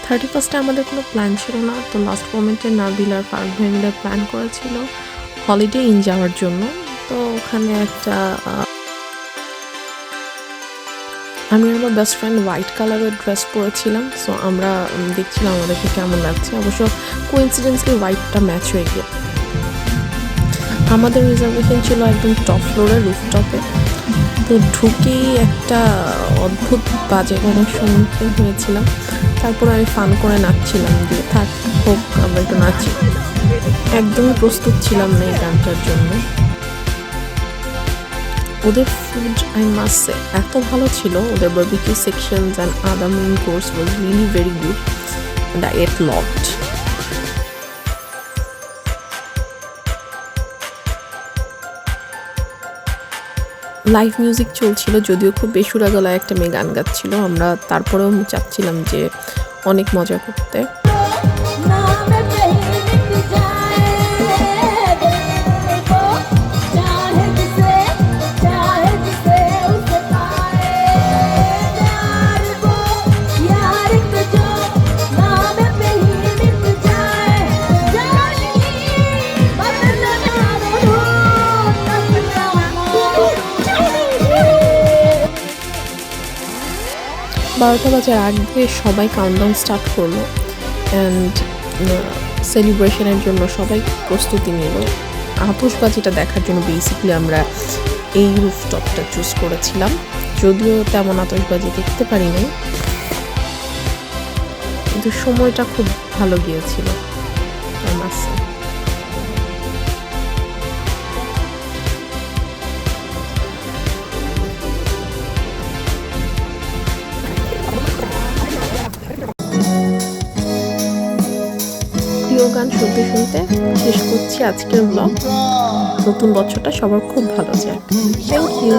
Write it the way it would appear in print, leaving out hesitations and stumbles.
31st আমাদের কোনো plan ছিল না, তো লাস্ট মোমেন্টে নাবিল আর ফারুক ভাই মিলে প্ল্যান করেছিল হলিডে ইন যাওয়ার জন্য। তো ওখানে একটা আমি আর আমার বেস্ট ফ্রেন্ড হোয়াইট কালারের ড্রেস পরেছিলাম। সো আমরা দেখছিলাম আমাদেরকে কেমন লাগছে। অবশ্য কোইন্সিডেন্সলি হোয়াইটটা ম্যাচ হয়ে গিয়ে আমাদের রিজার্ভেশন ছিল একদম টপ ফ্লোরে, রুফটপে। তো ঢুকেই একটা অদ্ভুত বাজে গরমের সম্মুখীন হয়েছিলাম। তারপর আমি ফান করে নাচছিলাম, দিয়ে থাক হোক আমরা একটু নাচি। একদমই প্রস্তুত ছিলাম না এই গানটার জন্য। ওদের ফুড আই মাস্ট সে এত ভালো ছিল, ওদের barbecue sections and other main course was really very good and I ate lot. Live music চলছিল, যদিও খুব বেসুরা গলায় একটা মেয়ে গান গাচ্ছিল। আমরা তারপরেও চাচ্ছিলাম যে অনেক মজা করতে। বারোটা বাজার আগে সবাই কাউন্টডাউন স্টার্ট করলো অ্যান্ড সেলিব্রেশনের জন্য সবাই প্রস্তুতি নিল। আতশবাজিটা দেখার জন্য বেসিক্যালি আমরা এই রুফটপটা চুজ করেছিলাম, যদিও তেমন আতশবাজি দেখতে পারি নাই, কিন্তু সময়টা খুব ভালো গিয়েছিল। প্রিয় গান শুনতে শুনতে শেষ করছি আজকের ব্লগ। নতুন বছরটা সবার খুব ভালো যায়। Thank you.